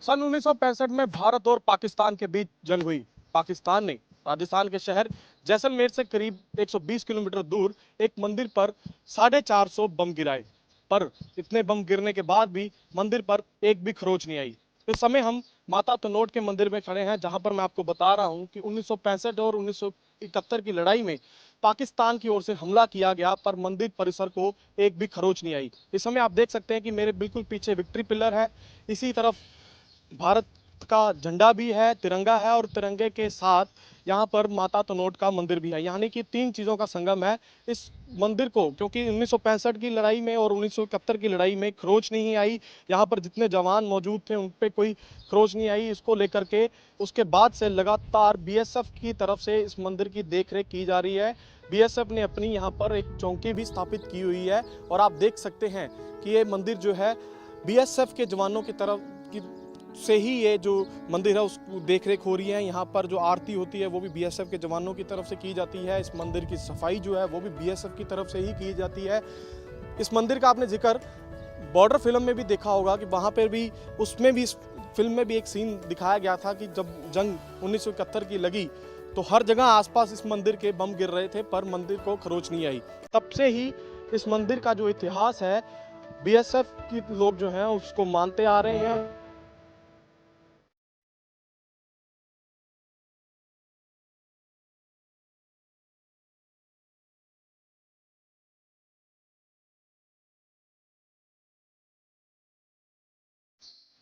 सन 1965 में भारत और पाकिस्तान के बीच जंग हुई। पाकिस्तान ने राजस्थान के शहर जैसलमेर से करीब 120 किलोमीटर दूर एक मंदिर पर 450 बम गिराए, पर इतने बम गिरने के बाद भी मंदिर पर एक भी खरोच नहीं आई। इस समय हम माता तनोट के मंदिर में खड़े हैं, जहां पर मैं आपको बता रहा हूं कि 1965 और 1971 की लड़ाई में पाकिस्तान की ओर से हमला किया गया, पर मंदिर परिसर को एक भी खरोच नहीं आई। इस समय आप देख सकते हैं कि मेरे बिल्कुल पीछे विक्ट्री पिलर है, इसी तरफ भारत का झंडा भी है, तिरंगा है, और तिरंगे के साथ यहाँ पर माता तनोट का मंदिर भी है, यानी कि तीन चीज़ों का संगम है। इस मंदिर को, क्योंकि 1965 की लड़ाई में और 1971 की लड़ाई में खरोच नहीं आई, यहाँ पर जितने जवान मौजूद थे उन पे कोई खरोच नहीं आई, इसको लेकर के उसके बाद से लगातार बीएसएफ की तरफ से इस मंदिर की देखरेख की जा रही है। बीएसएफ ने अपनी यहाँ पर एक चौकी भी स्थापित की हुई है, और आप देख सकते हैं कि ये मंदिर जो है बीएसएफ के जवानों की तरफ की से ही ये जो मंदिर है उसको देखरेख हो रही है। यहाँ पर जो आरती होती है वो भी बीएसएफ के जवानों की तरफ से की जाती है। इस मंदिर की सफाई जो है वो भी बीएसएफ की तरफ से ही की जाती है। इस मंदिर का आपने जिक्र बॉर्डर फिल्म में भी देखा होगा कि वहाँ पर भी, उसमें भी, इस फिल्म में भी एक सीन दिखाया गया था कि जब जंग 1971 की लगी तो हर जगह आसपास इस मंदिर के बम गिर रहे थे, पर मंदिर को खरोच नहीं आई। तब से ही इस मंदिर का जो इतिहास है बीएसएफ के लोग जो हैं उसको मानते आ रहे हैं।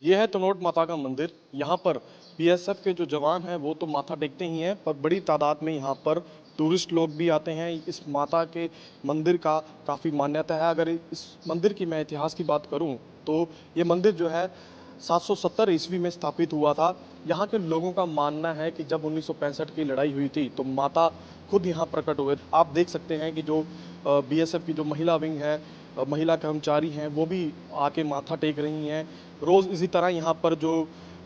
यह है तनोट माता का मंदिर। यहाँ पर बीएसएफ के जो जवान हैं वो तो माथा टेकते ही हैं, पर बड़ी तादाद में यहाँ पर टूरिस्ट लोग भी आते हैं। इस माता के मंदिर का काफ़ी मान्यता है। अगर इस मंदिर की मैं इतिहास की बात करूँ तो ये मंदिर जो है 770 ईस्वी में स्थापित हुआ था। यहाँ के लोगों का मानना है कि जब 1965 की लड़ाई हुई थी तो माता खुद यहाँ प्रकट हुए। आप देख सकते हैं कि जो बीएसएफ की जो महिला विंग है, महिला कर्मचारी हैं, वो भी आके माथा टेक रही हैं। रोज़ इसी तरह यहाँ पर जो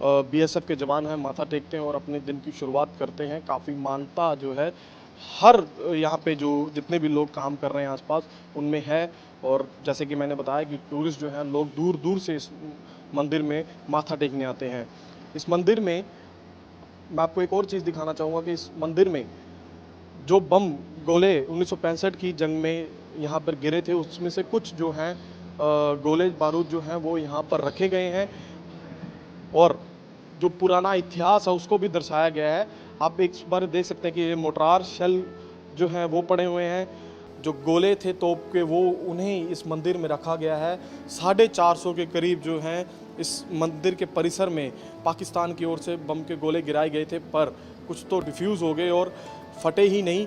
बीएसएफ के जवान हैं माथा टेकते हैं और अपने दिन की शुरुआत करते हैं। काफ़ी मानता जो है हर यहाँ पे जो जितने भी लोग काम कर रहे हैं आसपास उनमें है। और जैसे कि मैंने बताया कि टूरिस्ट जो हैं लोग दूर दूर से इस मंदिर में माथा टेकने आते हैं। इस मंदिर में मैं आपको एक और चीज़ दिखाना चाहूँगा कि इस मंदिर में जो बम गोले 1965 की जंग में यहाँ पर गिरे थे उसमें से कुछ जो हैं गोले बारूद जो हैं वो यहाँ पर रखे गए हैं, और जो पुराना इतिहास है उसको भी दर्शाया गया है। आप एक बार देख सकते हैं कि ये मोर्टार शेल जो हैं वो पड़े हुए हैं, जो गोले थे तोप के वो उन्हें इस मंदिर में रखा गया है। 450 के करीब जो हैं इस मंदिर के परिसर में पाकिस्तान की ओर से बम के गोले गिराए गए थे, पर कुछ तो डिफ्यूज़ हो गए और फटे ही नहीं।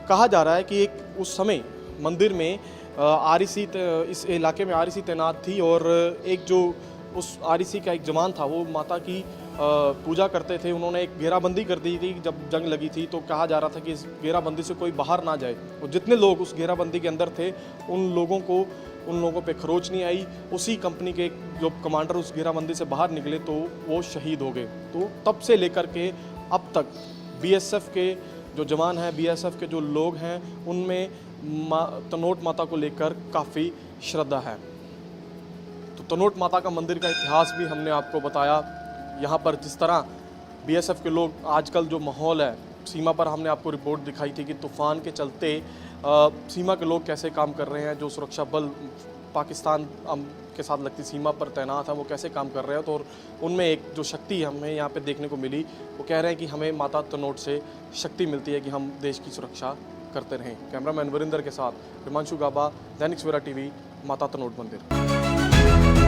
कहा जा रहा है कि एक उस समय मंदिर में आरईसी इस इलाके में आरईसी तैनात थी, और एक जो उस आरईसी का एक जवान था वो माता की पूजा करते थे। उन्होंने एक घेराबंदी कर दी थी जब जंग लगी थी, तो कहा जा रहा था कि इस घेराबंदी से कोई बाहर ना जाए, और जितने लोग उस घेराबंदी के अंदर थे उन लोगों पे खरोच नहीं आई। उसी कंपनी के जो कमांडर उस घेराबंदी से बाहर निकले तो वो शहीद हो गए। तो तब से लेकर के अब तक बीएसएफ के जो जवान हैं, बीएसएफ के जो लोग हैं, उनमें तनोट माता को लेकर काफ़ी श्रद्धा है। तो तनोट माता का मंदिर का इतिहास भी हमने आपको बताया। यहाँ पर जिस तरह बीएसएफ के लोग, आजकल जो माहौल है सीमा पर, हमने आपको रिपोर्ट दिखाई थी कि तूफ़ान के चलते सीमा के लोग कैसे काम कर रहे हैं, जो सुरक्षा बल पाकिस्तान के साथ लगती सीमा पर तैनात है वो कैसे काम कर रहे हैं। तो उनमें एक जो शक्ति हमें यहाँ पे देखने को मिली, वो कह रहे हैं कि हमें माता तनोट से शक्ति मिलती है कि हम देश की सुरक्षा करते रहें। कैमरामैन वरिंदर के साथ हिमांशु गाबा, दैनिक सवेरा टीवी, माता तनोट मंदिर।